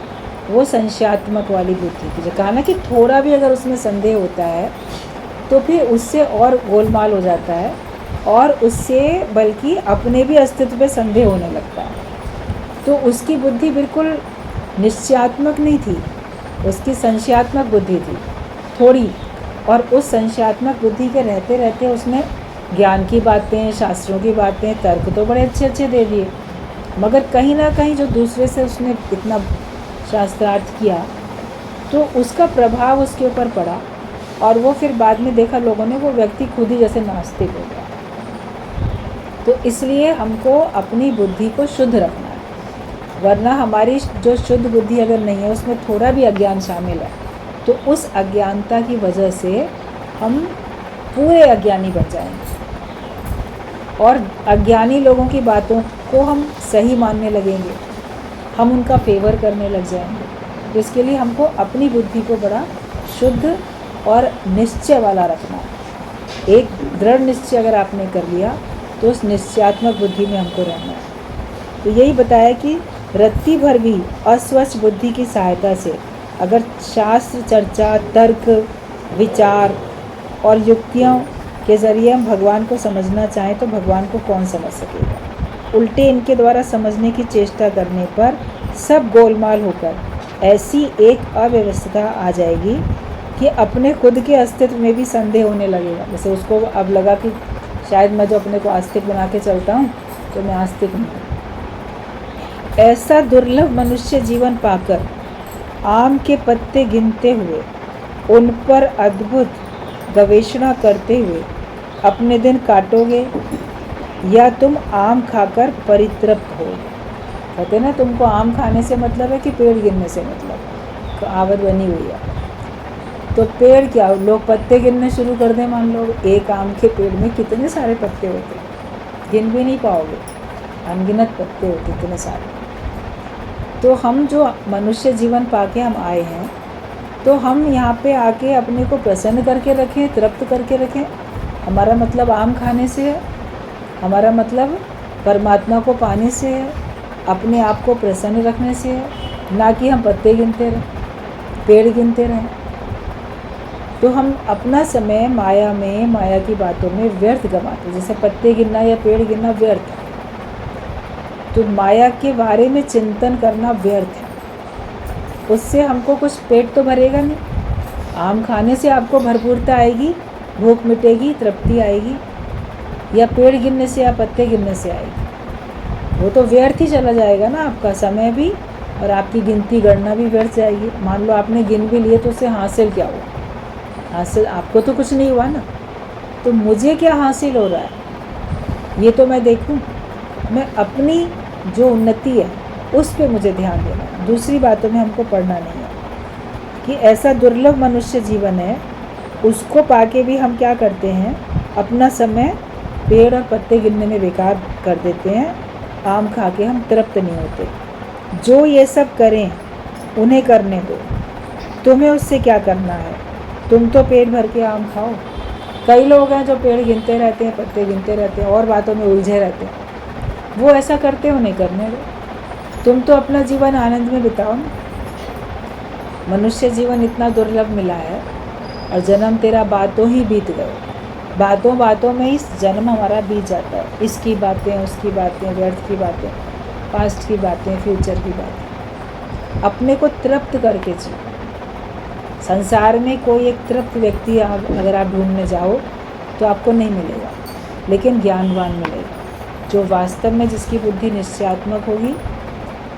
वो संशयात्मक वाली बुद्धि थी, जो कहा ना कि थोड़ा भी अगर उसमें संदेह होता है तो फिर उससे और गोलमाल हो जाता है, और उससे बल्कि अपने भी अस्तित्व पे संदेह होने लगता है। तो उसकी बुद्धि बिल्कुल निश्चयात्मक नहीं थी, उसकी संशयात्मक बुद्धि थी थोड़ी। और उस संशयात्मक बुद्धि के रहते रहते उसने ज्ञान की बातें, शास्त्रों की बातें, तर्क तो बड़े अच्छे अच्छे दे दिए, मगर कहीं ना कहीं जो दूसरे से उसने इतना शास्त्रार्थ किया तो उसका प्रभाव उसके ऊपर पड़ा, और वो फिर बाद में देखा लोगों ने, वो व्यक्ति खुद ही जैसे नास्तिक हो गया। तो इसलिए हमको अपनी बुद्धि को शुद्ध रखना है, वरना हमारी जो शुद्ध बुद्धि अगर नहीं है, उसमें थोड़ा भी अज्ञान शामिल है, तो उस अज्ञानता की वजह से हम पूरे अज्ञानी बन जाएंगे, और अज्ञानी लोगों की बातों को हम सही मानने लगेंगे, हम उनका फेवर करने लग जाएंगे। तो इसके लिए हमको अपनी बुद्धि को बड़ा शुद्ध और निश्चय वाला रखना है। एक दृढ़ निश्चय अगर आपने कर लिया तो उस निश्चयात्मक बुद्धि में हमको रहना है। तो यही बताया कि रत्ती भर भी अस्वच्छ बुद्धि की सहायता से अगर शास्त्र चर्चा, तर्क, विचार और युक्तियों के ज़रिए हम भगवान को समझना चाहें तो भगवान को कौन समझ सकेगा। उल्टे इनके द्वारा समझने की चेष्टा करने पर सब गोलमाल होकर ऐसी एक अव्यवस्था आ जाएगी कि अपने खुद के अस्तित्व में भी संदेह होने लगेगा। जैसे उसको अब लगा कि शायद मैं जो अपने को आस्तिक बना के चलता हूँ तो मैं आस्तिक नहीं। ऐसा दुर्लभ मनुष्य जीवन पाकर आम के पत्ते गिनते हुए उन पर अद्भुत गवेषणा करते हुए अपने दिन काटोगे या तुम आम खाकर परितृप्त हो। कहते ना, तुमको आम खाने से मतलब है कि पेड़ गिनने से मतलब, कहावत बनी हुई है। तो पेड़ क्या, लोग पत्ते गिनने शुरू कर दें। मान लो एक आम के पेड़ में कितने सारे पत्ते होते, गिन भी नहीं पाओगे, अनगिनत पत्ते होते इतने सारे। तो हम जो मनुष्य जीवन पाके हम आए हैं, तो हम यहाँ पे आके अपने को प्रसन्न करके रखें, तृप्त करके रखें। हमारा मतलब आम खाने से है, हमारा मतलब परमात्मा को पाने से है, अपने आप को प्रसन्न रखने से है, ना कि हम पत्ते गिनते रहें, पेड़ गिनते रहें। तो हम अपना समय माया में, माया की बातों में व्यर्थ गंवाते। जैसे पत्ते गिनना या पेड़ गिनना व्यर्थ है, तो माया के बारे में चिंतन करना व्यर्थ है। उससे हमको कुछ पेट तो भरेगा नहीं। आम खाने से आपको भरपूरता आएगी, भूख मिटेगी, तृप्ति आएगी, या पेड़ गिनने से या पत्ते गिनने से आएगी? वो तो व्यर्थ ही चला जाएगा ना, आपका समय भी और आपकी गिनती गणना भी व्यर्थ जाएगी। मान लो आपने गिन भी लिए तो उससे हासिल क्या हुआ? हासिल आपको तो कुछ नहीं हुआ ना। तो मुझे क्या हासिल हो रहा है ये तो मैं देखूं। मैं अपनी जो उन्नति है उस पे मुझे ध्यान देना है, दूसरी बातों में हमको पढ़ना नहीं है। कि ऐसा दुर्लभ मनुष्य जीवन है, उसको पाके भी हम क्या करते हैं, अपना समय पेड़ और पत्ते गिनने में बेकार कर देते हैं। आम खा के हम तृप्त नहीं होते। जो ये सब करें उन्हें करने दो, तुम्हें उससे क्या करना है? तुम तो पेट भर के आम खाओ। कई लोग हैं जो पेड़ गिनते रहते हैं, पत्ते गिनते रहते हैं और बातों में उलझे रहते हैं। वो ऐसा करते हो, नहीं करने दो। तुम तो अपना जीवन आनंद में बिताओ ना। मनुष्य जीवन इतना दुर्लभ मिला है और जन्म तेरा बातों ही बीत गए। बातों बातों में ही जन्म हमारा बीत जाता है। इसकी बातें, उसकी बातें, व्यर्थ की बातें, पास्ट की बातें, फ्यूचर की बातें। अपने को तृप्त करके जियो। संसार में कोई एक तृप्त व्यक्ति अगर आप ढूंढने जाओ तो आपको नहीं मिलेगा, लेकिन ज्ञानवान मिलेगा, जो वास्तव में जिसकी बुद्धि निश्चयात्मक होगी,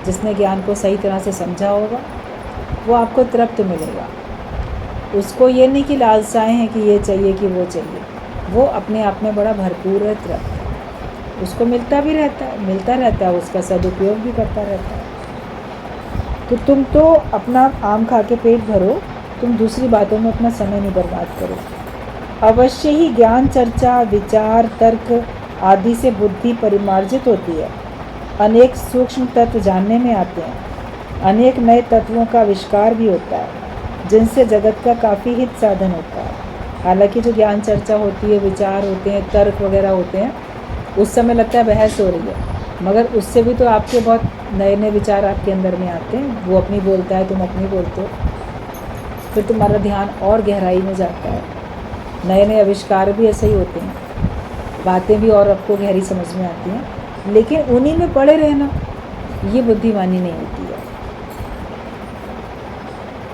जिसने ज्ञान को सही तरह से समझा होगा, वो आपको तृप्त मिलेगा। उसको ये नहीं कि लालसाएँ हैं कि ये चाहिए कि वो चाहिए, वो अपने आप में बड़ा भरपूर है, तृप्त। उसको मिलता भी रहता है, मिलता रहता है, उसका सदुपयोग भी करता रहता है। तो तुम तो अपना आम खा के पेट भरो, तुम दूसरी बातों में अपना समय नहीं बर्बाद करो। अवश्य ही ज्ञान, चर्चा, विचार, तर्क आदि से बुद्धि परिमार्जित होती है। अनेक सूक्ष्म तत्व जानने में आते हैं। अनेक नए तत्वों का आविष्कार भी होता है, जिनसे जगत का काफ़ी हित साधन होता है। हालांकि जो ज्ञान चर्चा होती है, विचार होते हैं, तर्क वगैरह होते हैं, उस समय लगता है बहस हो रही है, मगर उससे भी तो आपके बहुत नए नए विचार आपके अंदर में आते हैं। वो अपनी बोलता है, तुम अपनी बोलते हो, फिर तुम्हारा ध्यान और गहराई में जाता है। नए नए आविष्कार भी ऐसे ही होते हैं, बातें भी और आपको गहरी समझ में आती हैं, लेकिन उन्हीं में पड़े रहना ये बुद्धिमानी नहीं होती है।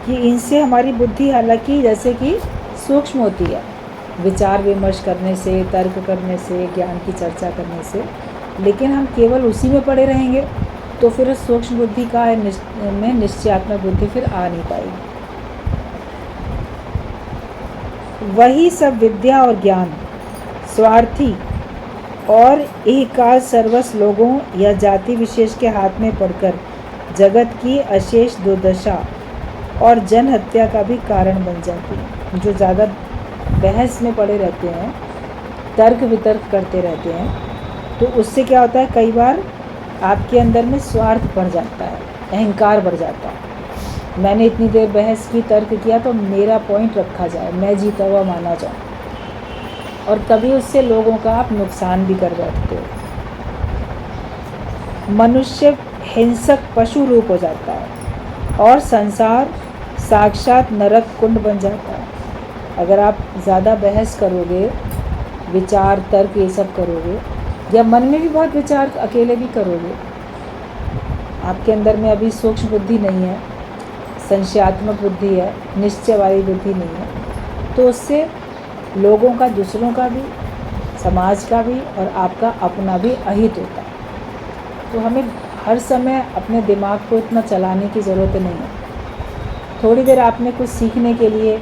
कि इनसे हमारी बुद्धि हालांकि जैसे कि सूक्ष्म होती है, विचार विमर्श करने से, तर्क करने से, ज्ञान की चर्चा करने से, लेकिन हम केवल उसी में पड़े रहेंगे तो फिर सूक्ष्म बुद्धि का में निश्चयात्मक बुद्धि फिर आ नहीं पाएगी। वही सब विद्या और ज्ञान स्वार्थी और एकाज सर्वस लोगों या जाति विशेष के हाथ में पड़कर जगत की अशेष दुर्दशा और जन हत्या का भी कारण बन जाती है। जो ज़्यादा बहस में पड़े रहते हैं, तर्क वितर्क करते रहते हैं, तो उससे क्या होता है, कई बार आपके अंदर में स्वार्थ बढ़ जाता है, अहंकार बढ़ जाता है। मैंने इतनी देर बहस की, तर्क किया, तो मेरा पॉइंट रखा जाए, मैं जीता हुआ माना जाऊँ, और कभी उससे लोगों का आप नुकसान भी कर बैठते हो। मनुष्य हिंसक पशु रूप हो जाता है और संसार साक्षात नरक कुंड बन जाता है। अगर आप ज़्यादा बहस करोगे, विचार तर्क ये सब करोगे, या मन में भी बहुत विचार अकेले भी करोगे, आपके अंदर में अभी सूक्ष्म बुद्धि नहीं है, संशयात्मक बुद्धि है, निश्चय वाली बुद्धि नहीं है, तो उससे लोगों का, दूसरों का भी, समाज का भी और आपका अपना भी अहित होता है। तो हमें हर समय अपने दिमाग को इतना चलाने की ज़रूरत नहीं है। थोड़ी देर आपने कुछ सीखने के लिए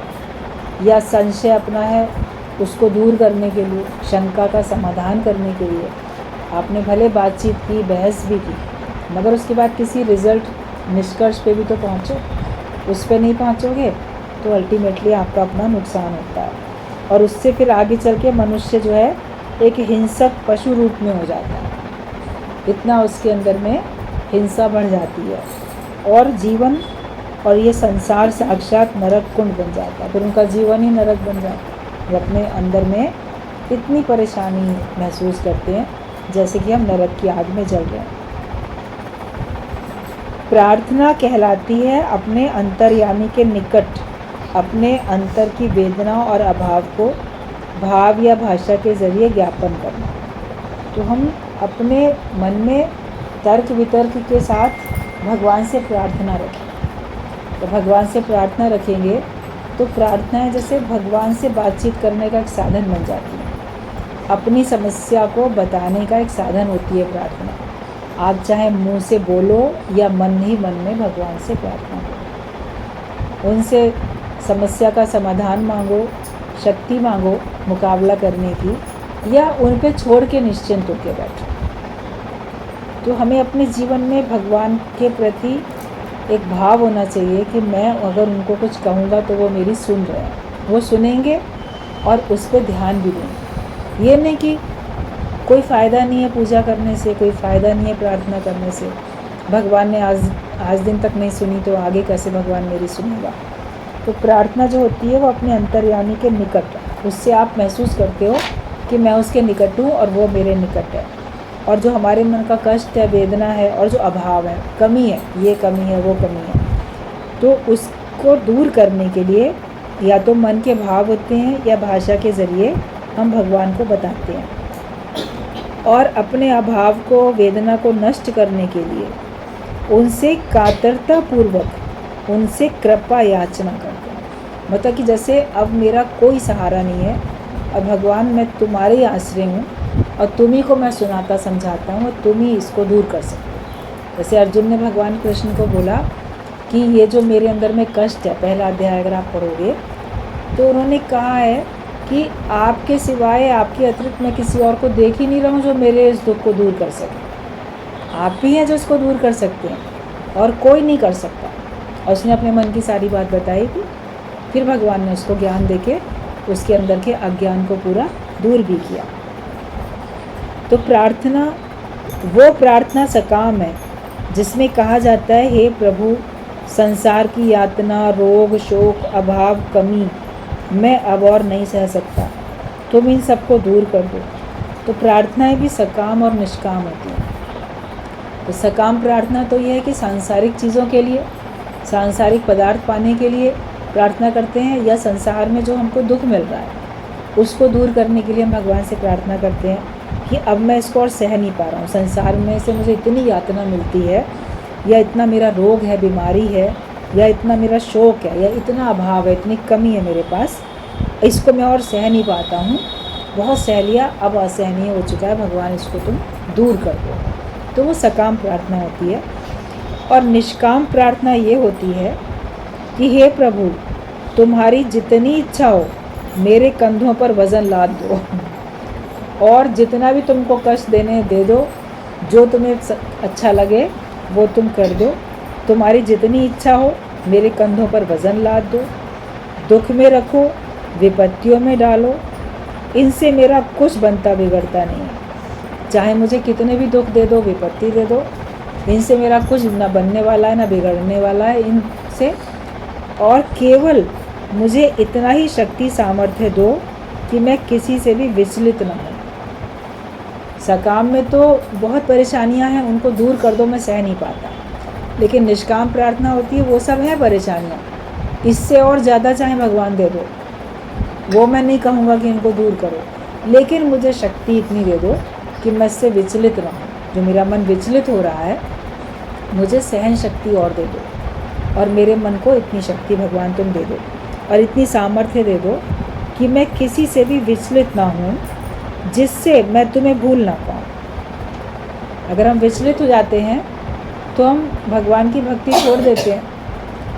या संशय अपना है उसको दूर करने के लिए, शंका का समाधान करने के लिए आपने भले बातचीत की, बहस भी की, मगर उसके बाद किसी रिज़ल्ट, निष्कर्ष पे भी तो पहुँचो। उस पे नहीं पहुँचोगे तो अल्टीमेटली आपका अपना नुकसान होता है, और उससे फिर आगे चल के मनुष्य जो है एक हिंसक पशु रूप में हो जाता है। इतना उसके अंदर में हिंसा बढ़ जाती है, और जीवन और ये संसार साक्षात नरक कुंड बन जाता है। फिर उनका जीवन ही नरक बन जाता है। वो अपने अंदर में इतनी परेशानी महसूस करते हैं जैसे कि हम नरक की आग में जल रहे हैं। प्रार्थना कहलाती है अपने अंतर्यामी के निकट अपने अंतर की वेदना और अभाव को भाव या भाषा के ज़रिए ज्ञापन करना। तो हम अपने मन में तर्क वितर्क के साथ भगवान से प्रार्थना रखें। तो भगवान से प्रार्थना रखेंगे तो प्रार्थनाएं जैसे भगवान से बातचीत करने का एक साधन बन जाती है। अपनी समस्या को बताने का एक साधन होती है प्रार्थना। आप चाहे मुंह से बोलो या मन ही मन में भगवान से प्रार्थना करो, उनसे समस्या का समाधान मांगो, शक्ति मांगो मुकाबला करने की, या उन पे छोड़ के निश्चिंत होकर बैठो। तो हमें अपने जीवन में भगवान के प्रति एक भाव होना चाहिए कि मैं अगर उनको कुछ कहूँगा तो वो मेरी सुन रहे हैं, वो सुनेंगे और उस पर ध्यान भी देंगे। ये नहीं कि कोई फ़ायदा नहीं है पूजा करने से, कोई फ़ायदा नहीं है प्रार्थना करने से, भगवान ने आज दिन तक नहीं सुनी तो आगे कैसे भगवान मेरी सुनेगा। तो प्रार्थना जो होती है वो अपने अंतर्यामी के निकट, उससे आप महसूस करते हो कि मैं उसके निकट हूँ और वो मेरे निकट है। और जो हमारे मन का कष्ट है, वेदना है और जो अभाव है, कमी है, ये कमी है, वो कमी है, तो उसको दूर करने के लिए या तो मन के भाव होते हैं या भाषा के ज़रिए हम भगवान को बताते हैं। और अपने अभाव को, वेदना को नष्ट करने के लिए उनसे कातरतापूर्वक उनसे कृपा याचना करते हैं। मतलब कि जैसे अब मेरा कोई सहारा नहीं है, अब भगवान मैं तुम्हारे आश्रय हूँ और तुम्ही को मैं सुनाता समझाता हूँ और तुम ही इसको दूर कर सकते हो। जैसे अर्जुन ने भगवान कृष्ण को बोला कि ये जो मेरे अंदर में कष्ट है, पहला अध्याय अगर आप पढ़ोगे तो उन्होंने कहा है कि आपके सिवाय, आपके अतिरिक्त मैं किसी और को देख ही नहीं रहा हूँ जो मेरे इस दुख को दूर कर सके। आप ही हैं जो इसको दूर कर सकते हैं और कोई नहीं कर सकता। और उसने अपने मन की सारी बात बताई थी। फिर भगवान ने उसको ज्ञान देके उसके अंदर के अज्ञान को पूरा दूर भी किया। तो प्रार्थना, वो प्रार्थना सकाम है जिसमें कहा जाता है, हे प्रभु, संसार की यातना, रोग, शोक, अभाव, कमी मैं अब और नहीं सह सकता, तुम इन सबको दूर कर दो। तो प्रार्थनाएं भी सकाम और निष्काम होती हैं। तो सकाम प्रार्थना तो ये है कि सांसारिक चीज़ों के लिए, सांसारिक पदार्थ पाने के लिए प्रार्थना करते हैं, या संसार में जो हमको दुख मिल रहा है उसको दूर करने के लिए हम भगवान से प्रार्थना करते हैं कि अब मैं इसको और सह नहीं पा रहा हूँ, संसार में से मुझे इतनी यातना मिलती है, या इतना मेरा रोग है, बीमारी है, या इतना मेरा शोक है, या इतना अभाव है, इतनी कमी है मेरे पास, इसको मैं और सह नहीं पाता हूँ, बहुत सह लिया, अब असहनीय हो चुका है, भगवान इसको तुम दूर कर दो। तो वो सकाम प्रार्थना होती है। और निष्काम प्रार्थना ये होती है कि हे प्रभु, तुम्हारी जितनी इच्छा हो मेरे कंधों पर वज़न लाद दो और जितना भी तुमको कष्ट देने दे दो, जो तुम्हें अच्छा लगे वो तुम कर दो। तुम्हारी जितनी इच्छा हो मेरे कंधों पर वज़न लाद दो, दुख में रखो, विपत्तियों में डालो, इनसे मेरा कुछ बनता बिगड़ता नहीं है। चाहे मुझे कितने भी दुख दे दो, विपत्ति दे दो, इनसे मेरा कुछ ना बनने वाला है ना बिगड़ने वाला है इनसे। और केवल मुझे इतना ही शक्ति सामर्थ्य दो कि मैं किसी से भी विचलित ना हूँ। सकाम में तो बहुत परेशानियाँ हैं, उनको दूर कर दो, मैं सह नहीं पाता। लेकिन निष्काम प्रार्थना होती है, वो सब है परेशानियाँ, इससे और ज़्यादा चाहे भगवान दे दो, वो मैं नहीं कहूँगा कि इनको दूर करो, लेकिन मुझे शक्ति इतनी दे दो कि मैं इससे विचलित ना हूँ। जो मेरा मन विचलित हो रहा है, मुझे सहन शक्ति और दे दो, और मेरे मन को इतनी शक्ति भगवान तुम दे दो, और इतनी सामर्थ्य दे दो कि मैं किसी से भी विचलित ना हूँ, जिससे मैं तुम्हें भूल ना पाऊँ। अगर हम विचलित हो जाते हैं तो हम भगवान की भक्ति छोड़ देते हैं,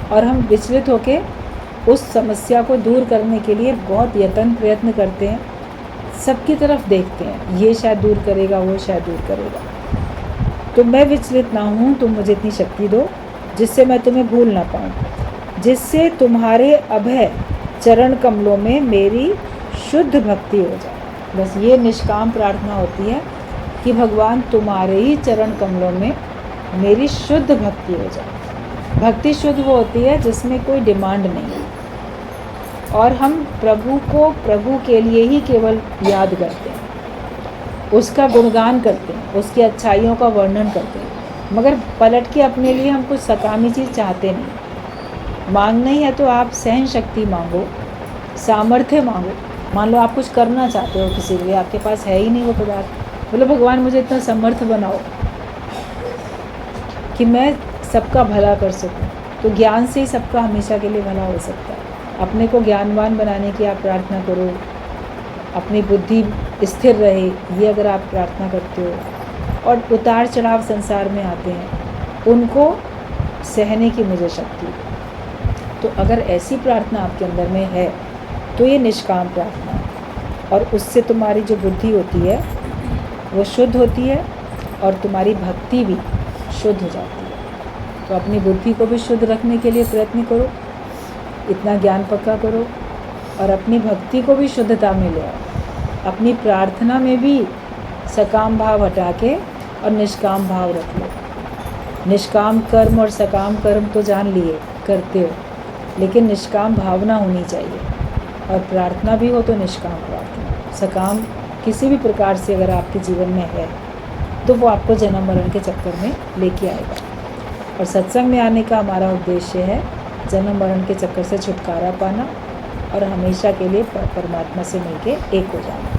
और हम विचलित होकर उस समस्या को दूर करने के लिए बहुत यत्न प्रयत्न करते हैं, सबकी तरफ देखते हैं, ये शायद दूर करेगा, वो शायद दूर करेगा। तो मैं विचलित ना हूँ, तुम मुझे इतनी शक्ति दो जिससे मैं तुम्हें भूल ना पाऊँ, जिससे तुम्हारे अभय चरण कमलों में मेरी शुद्ध भक्ति हो जाए। बस ये निष्काम प्रार्थना होती है कि भगवान तुम्हारे ही चरण कमलों में मेरी शुद्ध भक्ति हो जाए। भक्ति शुद्ध वो होती है जिसमें कोई डिमांड नहीं है, और हम प्रभु को प्रभु के लिए ही केवल याद करते हैं, उसका गुणगान करते हैं, उसकी अच्छाइयों का वर्णन करते हैं, मगर पलट के अपने लिए हम कुछ सकामी चीज़ चाहते नहीं। मांगना ही है तो आप सहन शक्ति मांगो, सामर्थ्य मांगो। मान लो आप कुछ करना चाहते हो किसी के लिए, आपके पास है ही नहीं वो पदार्थ, बोलो भगवान मुझे इतना समर्थ बनाओ कि मैं सबका भला कर सकूं। तो ज्ञान से ही सबका हमेशा के लिए भला हो सकता है। अपने को ज्ञानवान बनाने की आप प्रार्थना करो, अपनी बुद्धि स्थिर रहे, ये अगर आप प्रार्थना करते हो। और उतार चढ़ाव संसार में आते हैं, उनको सहने की मुझे शक्ति। तो अगर ऐसी प्रार्थना आपके अंदर में है तो ये निष्काम प्रार्थना है, और उससे तुम्हारी जो बुद्धि होती है वो शुद्ध होती है, और तुम्हारी भक्ति भी शुद्ध हो जाती है। तो अपनी बुद्धि को भी शुद्ध रखने के लिए प्रयत्न करो, इतना ज्ञान पक्का करो, और अपनी भक्ति को भी शुद्धता में ले आओ। अपनी प्रार्थना में भी सकाम भाव हटा के और निष्काम भाव रख लो। निष्काम कर्म और सकाम कर्म तो जान लिए करते हो, लेकिन निष्काम भावना होनी चाहिए, और प्रार्थना भी हो तो निष्काम प्रार्थना। सकाम किसी भी प्रकार से अगर आपके जीवन में है तो वो आपको जन्म मरण के चक्कर में लेके आएगा। और सत्संग में आने का हमारा उद्देश्य है जन्म मरण के चक्कर से छुटकारा पाना, और हमेशा के लिए परमात्मा से मिलके एक हो जाना।